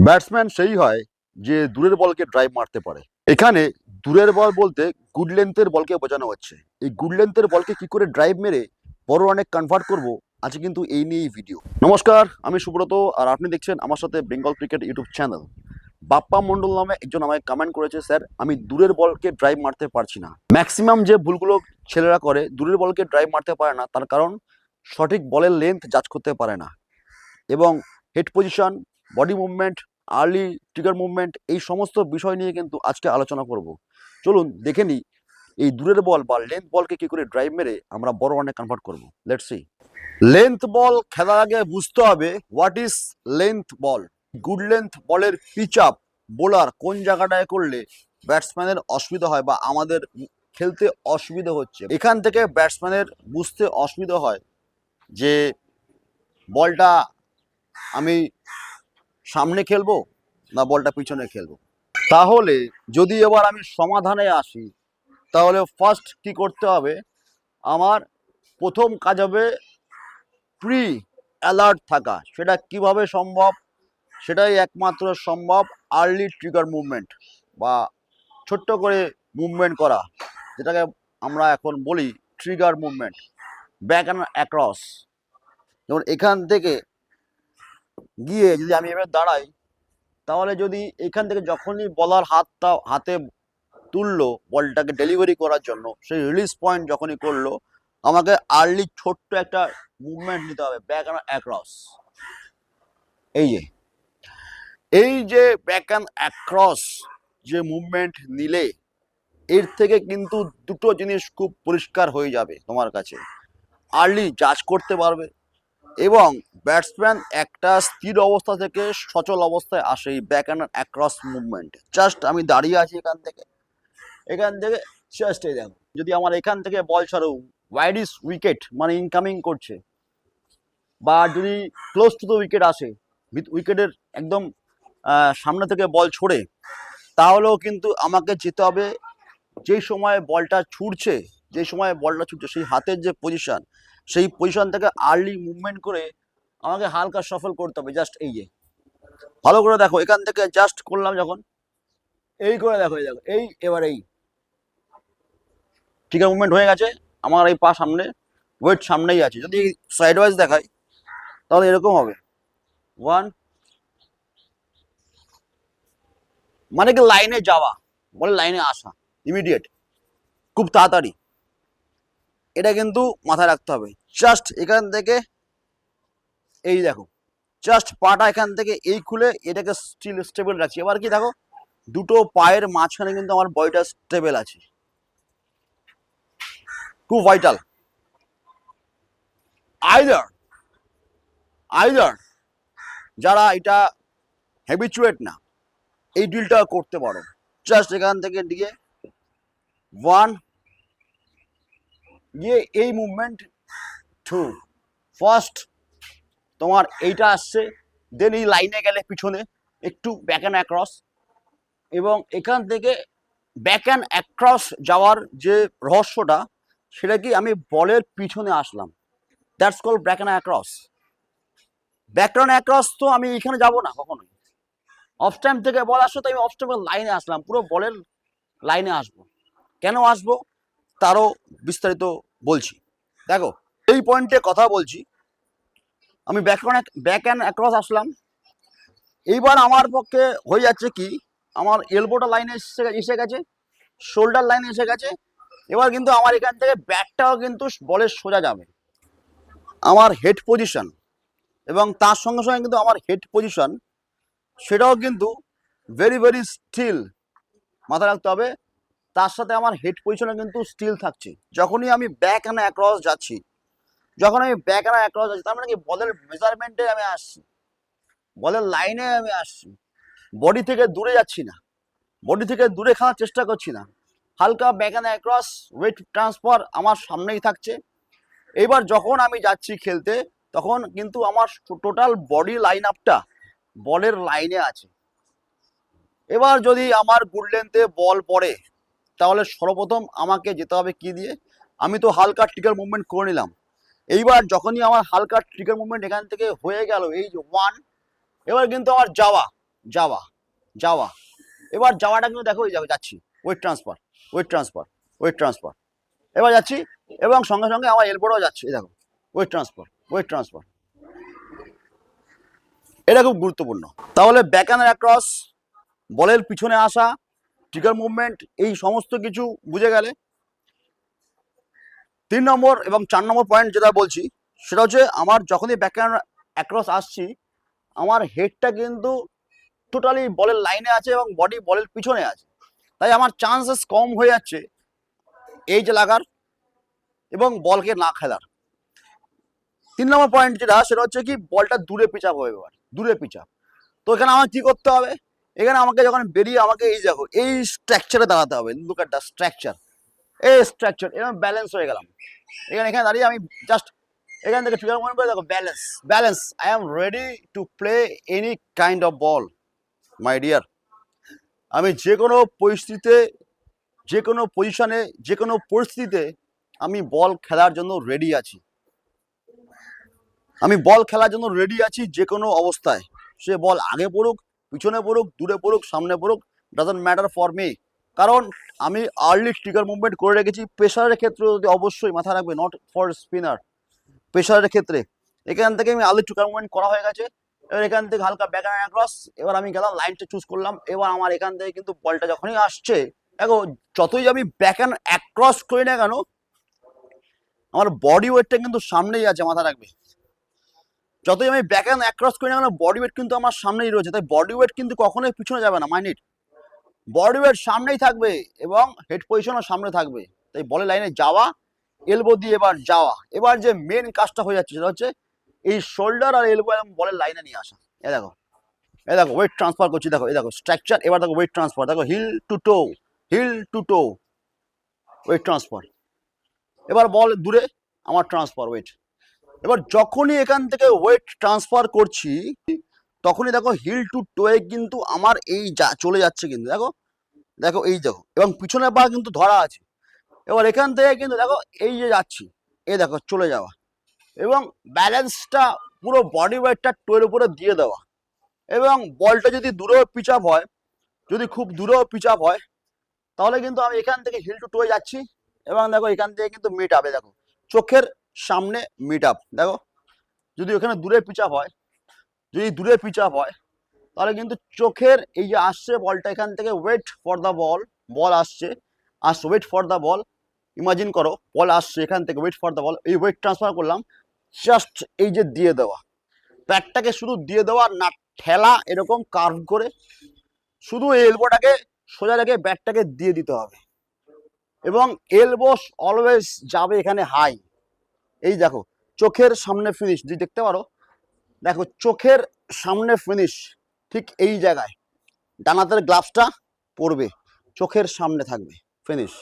Batsman সেই হয় যে দূরের বলকে ড্রাইভ মারতে পারে। এখানে দূরের বল বলতে গুড লেন্থের বলকে বোঝানো হচ্ছে। এই গুড লেন্থের বলকে কি করে ড্রাইভ মেরে বড় রানে কনভার্ট করব, আজকে কিন্তু এই নিয়েই ভিডিও। নমস্কার, আমি সুব্রত, আর আপনি দেখছেন আমার সাথে Bengal cricket YouTube channel. Bappa Mondal নামে একজন আমায় কমেন্ট করেছে, স্যার আমি দূরের বলকে ড্রাইভ মারতে পারছি না। ম্যাক্সিমাম যে ভুলগুলো ছেলেরা করে দূরের বলকে ড্রাইভ মারতে পারে না, তার কারণ সঠিক বলের লেন্থ জাজ করতে পারে না, এবং head position, body movement, early trigger movement, এই সমস্ত বিষয় নিয়ে কিন্তু আজকে আলোচনা করব। চলুন দেখে নিই এই দূরের বল বা লেন্থ বলকে কি করে ড্রাইভ মেরে আমরা বড় রানে কনভার্ট করব। Let's see. লেন্থ বল খেলার আগে বুঝতে হবে what is length ball. Good length বলের পিচ আপ বোলার কোন জায়গাটায় করলে ব্যাটসম্যানের অসুবিধা হয় বা আমাদের খেলতে অসুবিধা হচ্ছে, এখান থেকে ব্যাটসম্যানের বুঝতে অসুবিধা হয় যে বলটা আমি সামনে খেলবো না বলটা পিছনে খেলবো। তাহলে যদি এবার আমি সমাধানে আসি, তাহলে ফার্স্ট কি করতে হবে, আমার প্রথম কাজ হবে প্রি অ্যালার্ট থাকা। সেটা কিভাবে সম্ভব? সেটাই একমাত্র সম্ভব আর্লি ট্রিগার মুভমেন্ট বা ছোট্ট করে মুভমেন্ট করা, যেটাকে আমরা এখন বলি trigger movement, back and across. যেমন এখান থেকে গিয়ে যদি আমি এবার দাঁড়াই, তাহলে যদি এখান থেকে যখনই বলার হাতে তুললো বলটাকে ডেলিভারি করার জন্য, সেই রিলিজ পয়েন্ট যখনই করলো, আমাকে আর্লি ছোট্ট একটা মুভমেন্ট নিতে হবে, ব্যাক অ্যান্ড অ্যাক্রস। এই যে ব্যাক অ্যান্ড অ্যাক্রস যে মুভমেন্ট নিলে, এর থেকে কিন্তু দুটো জিনিস খুব পরিষ্কার হয়ে যাবে তোমার কাছে। আর্লি জাজ করতে পারবে, এবং ব্যাটসম্যান একটা স্থির অবস্থা থেকে সচল অবস্থায় আসে এই back and across movement. Just আমি দাঁড়িয়ে আছি এখান থেকে জাস্ট এই দেখো, যদি আমার এখান থেকে বল ছাড়ো ওয়াইড ইজ উইকেট মানে ইনকামিং করছে, বা যদি ক্লোজ টু দ্য উইকেট আসে, উইকেটের একদম সামনে থেকে বল ছড়ে, তাহলেও কিন্তু আমাকে যেতে হবে যেই সময় বলটা ছুটছে, সেই হাতের যে পজিশন, সেই পজিশন থেকে আর্লি মুভমেন্ট করে আমাকে হালকা সফল করতে হবে। জাস্ট এই যে ভালো করে দেখো, এখান থেকে জাস্ট করলাম যখন, এই করে দেখো, এই এবার এই ঠিক আছে, মুভমেন্ট হয়ে গেছে। আমার এই পা সামনে, ওয়েট সামনেই আছে। যদি সাইড ওয়াইজ দেখাই তাহলে এরকম হবে, ওয়ান মানে কি লাইনে যাওয়া, বলে লাইনে আসা, ইমিডিয়েট, খুব তাড়াতাড়ি। এটা কিন্তু মাথায় রাখতে হবে। জাস্ট এখান থেকে এই দেখো, জাস্ট পাটা এখান থেকে এই খুলে এটাকে স্টেবল রাখছি। এবার কি দেখো, দুটো পায়ের মাঝখানে কিন্তু আমার বডিটা স্টেবল আছে, খুব ভাইটাল। আইদার যারা এটা হ্যাবিচুয়েট না, এই ডিলটা করতে পারো। জাস্ট এখান থেকে দিয়ে ওয়ান, গিয়ে এই মুভমেন্ট টু, ফার্স্ট তোমার এইটা আসছে, দেন এই লাইনে গেলে পিছনে একটু ব্যাক অ্যান্ড অ্যাক্রস, এবং এখান থেকে ব্যাক অ্যান্ড অ্যাক্রস যাওয়ার যে রহস্যটা, সেটা কি আমি বলের পিছনে আসলাম, that's call back and across. Back and across তো আমি এখানে যাব না কখনোই। অফ টাইম থেকে বল আসছো, তো আমি অফ টাইমের লাইনে আসলাম, পুরো বলের লাইনে আসবো। কেন আসবো তারও বিস্তারিত বলছি। দেখো, এই পয়েন্টে কথা বলছি, আমি ব্যাক অ্যান্ড অ্যাক্রস আসলাম। এইবার আমার পক্ষে হয়ে যাচ্ছে কি, আমার এলবোটা লাইনে এসে গেছে, শোল্ডার লাইনে এসে গেছে। এবার কিন্তু আমার এখান থেকে ব্যাটটাও কিন্তু বলের সোজা যাবে। আমার হেড পজিশন, এবং তার সঙ্গে সঙ্গে কিন্তু আমার হেড পজিশন, সেটাও কিন্তু ভেরি ভেরি স্টিল, মাথায় রাখতে হবে। তার সাথে আমার হেড পজিশনে কিন্তু স্টিল থাকছে। যখনই আমি ব্যাক অ্যান্ড অ্যাক্রস যাচ্ছি, তার মানে কি বলের মেজারমেন্টে আমি আসছি, বলের লাইনে আমি আসছি, বডি থেকে দূরে যাচ্ছি না, বডি থেকে দূরে খাওয়ার চেষ্টা করছি না। হালকা back and across, weight transfer আমার সামনেই থাকছে। এবার যখন আমি যাচ্ছি খেলতে, তখন কিন্তু আমার টোটাল বডি লাইন আপটা বলের লাইনে আছে। এবার যদি আমার গুড লেন্থে বল পড়ে, তাহলে সর্বপ্রথম আমাকে যেতে হবে কি দিয়ে, আমি তো হালকা ট্রিগার মুভমেন্ট করে নিলাম। এইবার যখনই আমার হালকা ট্রিগার মুভমেন্ট এখান থেকে হয়ে গেল, এই যে ওয়ান, এবার কিন্তু আমার যাওয়া, যাওয়া যাওয়া। এবার যাওয়াটা কিন্তু দেখো এই যাচ্ছি, weight transfer weight transfer weight transfer. এবার যাচ্ছি এবং সঙ্গে সঙ্গে আমার এলবোটাও যাচ্ছে, এই দেখো ওয়েট ট্রান্সফার ওয়েট ট্রান্সফার। এটা খুব গুরুত্বপূর্ণ। তাহলে ব্যাক অ্যান্ড অ্যাক্রস, বলের পিছনে আসা, ট্রিগার মুভমেন্ট, এই সমস্ত কিছু বুঝে গেলে 3 নম্বর এবং 4 নম্বর পয়েন্ট যেটা বলছি সেটা হচ্ছে আমার যখনই ব্যাক অ্যান্ড অ্যাক্রস আসছি আমার হেডটা কিন্তু টোটালি বলের লাইনে আছে এবং বডি বলের পিছনে আছে, তাই আমার চান্সেস কম হয়ে যাচ্ছে এই যে লাগার এবং বলকে না খেলার। 3 নম্বর পয়েন্ট যেটা সেটা হচ্ছে কি বলটা দূরে পিচাপ হবে, এবার দূরে পিচাপ। তো এখানে আমার কি করতে হবে, এখানে আমাকে যখন বেরিয়ে আমাকে এই দেখো এই স্ট্রাকচারে দাঁড়াতে হবে, লুক এট দ্য স্ট্রাকচার, এই স্ট্রাকচার, এরকম ব্যালেন্স হয়ে গেলাম। এখানে দাঁড়িয়ে আমি জাস্ট এখান থেকে ট্রিগার পয়েন্ট করে দেখো balance balance, I am ready to play any kind of ball my dear. আমি যে কোনো পরিস্থিতিতে, যে কোনো পজিশনে, যে কোনো পরিস্থিতিতে আমি বল খেলার জন্য রেডি আছি। আমি বল খেলার জন্য রেডি আছি যে কোনো অবস্থায়, সে বল আগে পড়ুক, পিছনে পড়ুক, দূরে পড়ুক, সামনে পড়ুক, ডাজন্ট ম্যাটার ফর মি। কারণ আমি আর্লি ট্রিগার মুভমেন্ট করে রেখেছি। প্রেশারের ক্ষেত্রে যদি অবশ্যই মাথা রাখবে, নট ফর স্পিনার, প্রেশারের ক্ষেত্রে এখান থেকে আমি আর্লি ট্রিগার মুভমেন্ট করা হয়ে গেছে। এবার এখান থেকে হালকা ব্যাক অ্যান্ড অ্যাক্রস, এবার আমি গেলাম লাইনটা চুজ করলাম। এবার আমার এখান থেকে কিন্তু বলটা যখনই আসছে, দেখো যতই আমি ব্যাক অ্যান্ড অ্যাক্রস করি না কেন আমার বডি ওয়েটটা কিন্তু সামনেই আছে, মাথা রাখবে। যতই আমি ব্যাক অ্যান্ড অ্যাক্রস করি না কেন বডি ওয়েট কিন্তু আমার সামনেই রয়েছে, তাই বডি ওয়েট কিন্তু কখনোই পিছনে যাবে না, মাইন্ড ইট। বডি ওয়েট সামনেই থাকবে এবং হেড পজিশনও সামনে থাকবে। তাই বলের লাইনে যাওয়া, এলবো দিয়ে এবার যাওয়া। এবার যে মেন কাজটা হয়ে যাচ্ছে সেটা হচ্ছে এই শোল্ডার আর এলবো বলের লাইনে নিয়ে আসা। এ দেখো ওয়েট ট্রান্সফার করছি, দেখো এই দেখো স্ট্রাকচার। এবার দেখো ওয়েট ট্রান্সফার, দেখো hill to toe, heel to to, wait transfer. এবার বল দূরে, আমার ট্রান্সফার ওয়েট। এবার যখনই এখান থেকে ওয়েট ট্রান্সফার করছি তখনই দেখো হিল টু টোয়ে কিন্তু আমার এই চলে যাচ্ছে কিন্তু, দেখো দেখো এই দেখো, এবং পিছনের পা কিন্তু ধরা আছে। এবার এখান থেকে কিন্তু দেখো এই যে যাচ্ছি, এই দেখো চলে যাওয়া এবং ব্যালেন্সটা পুরো বডি ওয়েটটা টোয়ের উপরে দিয়ে দেওয়া। এবং বলটা যদি দূরেও পিচ আপ হয়, যদি খুব দূরেও পিচ আপ হয়, তাহলে কিন্তু আমি এখান থেকে হিল টু টোয়ে যাচ্ছি এবং দেখো এখান থেকে কিন্তু মিট আপে, দেখো চোখের সামনে মিট আপ। দেখো যদি ওখানে দূরে পিচ আপ হয়, যদি দূরে পিচ আপ হয় তাহলে কিন্তু চোখের এই যে আসছে বলটা এখান থেকে wait for the ball, ball আসছে wait for the ball. Imagine করো বল আসছে এখান থেকে, ওয়েট ফর দ্য বল, এই ওয়েট ট্রান্সফার করলাম, জাস্ট এই যে দিয়ে দেওয়া, প্যাডটাকে শুধু দিয়ে দেওয়া, না ঠেলা এরকম কার্ভ করে, শুধু এই এলবোটাকে সোজা রেখে ব্যাটটাকে দিয়ে দিতে হবে। এবং এলবো অলওয়েজ যাবে এখানে হাই। এই দেখো চোখের সামনে ফিনিশ, যদি দেখতে পারো, দেখো চোখের সামনে ফিনিশ ঠিক এই জায়গায়, ডান হাতের গ্লাভসটা পড়বে, চোখের সামনে থাকবে ফিনিশ।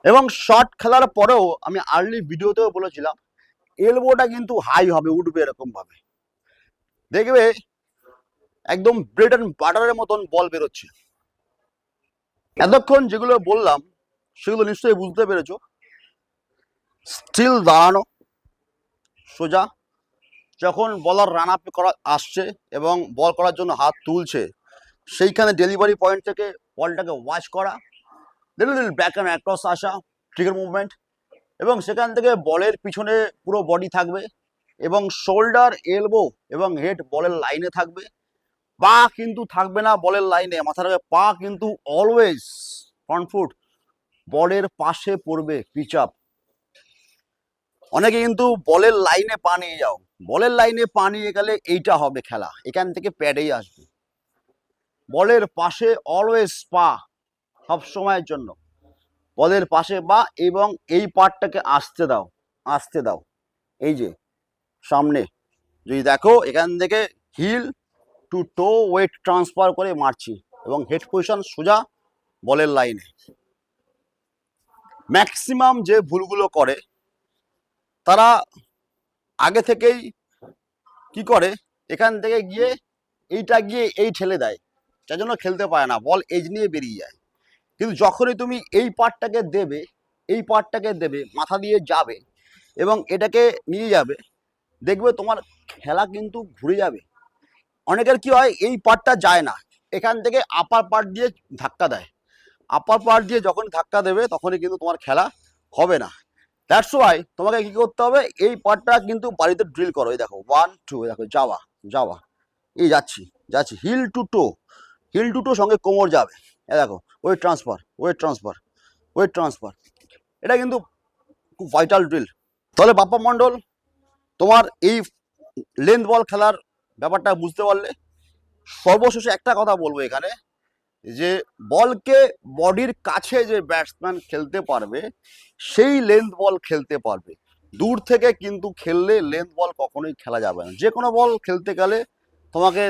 এবং শর্ট খেলার পরেও আমি আর্লি ভিডিওতেও বলেছিলাম এলবোটা কিন্তু হাই হবে, উঠবে এরকম ভাবে, দেখবে একদম ব্রেড অ্যান্ড বাটারের মতন বল বেরোচ্ছে। এতক্ষণ যেগুলো বললাম সেগুলো নিশ্চয়ই বুঝতে পেরেছো। স্টিল দাঁড়ানো সোজা, যখন বলার রান আপ করা আসছে এবং বল করার জন্য হাত তুলছে সেইখানে ডেলিভারি পয়েন্ট থেকে বলটাকে ওয়াচ করা, লিটল ব্যাক অ্যান্ড অ্যাক্রস আসা, ট্রিগার মুভমেন্ট, এবং সেখান থেকে বলের পিছনে পুরো বডি থাকবে এবং শোল্ডার, এলবো এবং হেড বলের লাইনে থাকবে। পা কিন্তু থাকবে না বলের লাইনে, মাথা রাখবে, পা কিন্তু অলওয়েজ ফ্রন্ট ফুট বলের পাশে পড়বে, পিচ আপ। অনেকে কিন্তু বলের লাইনে পা নিয়ে যাও, বলের লাইনে পা নিয়ে গেলে এইটা হবে খেলা, এখান থেকে প্যাডেই আসবে। বলের পাশে অলওয়েজ পা, সব সময়ের জন্য বলের পাশে পা, এবং এই পার্টটাকে আসতে দাও, আসতে দাও। এই যে সামনে যদি দেখো এখান থেকে hill to to wait transfer করে মারছি এবং হেড পজিশন সোজা বলের লাইনে। ম্যাক্সিমাম যে ভুলগুলো করে তারা আগে থেকেই কি করে, এখান থেকে গিয়ে এইটা গিয়ে এই ঠেলে দেয়, যার জন্য খেলতে পারে না, বল এজ নিয়ে বেরিয়ে যায়। কিন্তু যখনই তুমি এই পার্টটাকে দেবে, এই পার্টটাকে দেবে, মাথা দিয়ে যাবে এবং এটাকে নিয়ে যাবে, দেখবে তোমার খেলা কিন্তু ঘুরে যাবে। অনেকের কি হয়, এই পার্টটা যায় না, এখান থেকে আপার পার্ট দিয়ে ধাক্কা দেয়। আপার পার্ট দিয়ে যখন ধাক্কা দেবে তখনই কিন্তু তোমার খেলা হবে না। দ্যাটস ওয়াই তোমাকে কি করতে হবে, এই পার্টটা কিন্তু বাড়িতে ড্রিল করো। এই দেখো 1 2, দেখো যাওয়া যাওয়া, এই যাচ্ছি যাচ্ছি, heel to toe, heel to toe সঙ্গে কোমর যাবে। এ দেখো weight transfer, weight transfer, weight transfer. এটা কিন্তু খুব ভাইটাল ড্রিল। তাহলে বাপ্পা মণ্ডল, তোমার এই লেন্থ বল খেলার ব্যাপারটা বুঝতে পারলে। সর্বশেষে একটা কথা বলবো এখানে, যে বলকে বডির কাছে যে ব্যাটসম্যান খেলতে পারবে সেই লেন্থ বল খেলতে পারবে। দূর থেকে কিন্তু খেললে লেন্থ বল কখনোই খেলা যাবে না। যে কোনো বল খেলতে গেলে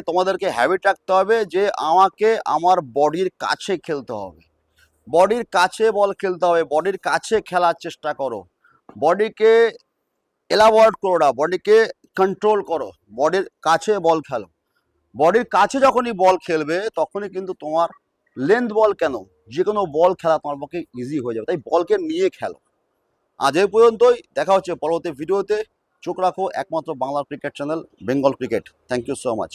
তোমাদেরকে হ্যাবিট রাখতে হবে যে আমাকে আমার বডির কাছে খেলতে হবে, বডির কাছে বল খেলতে হবে, বডির কাছে খেলার চেষ্টা করো, বডিকে এলাবোরেট করো না, বডিকে কন্ট্রোল করো, বডির কাছে বল খেলো। বডির কাছে যখনই বল খেলবে তখনই কিন্তু তোমার লেন্থ বল কেন, যে কোনো বল খেলা তোমার পক্ষে ইজি হয়ে যাবে। তাই বলকে নিয়ে খেলো। আজ এই পর্যন্তই, দেখা হচ্ছে পরবর্তী ভিডিওতে। চোখ রাখো একমাত্র Bangla cricket channel Bengal cricket. Thank you so much.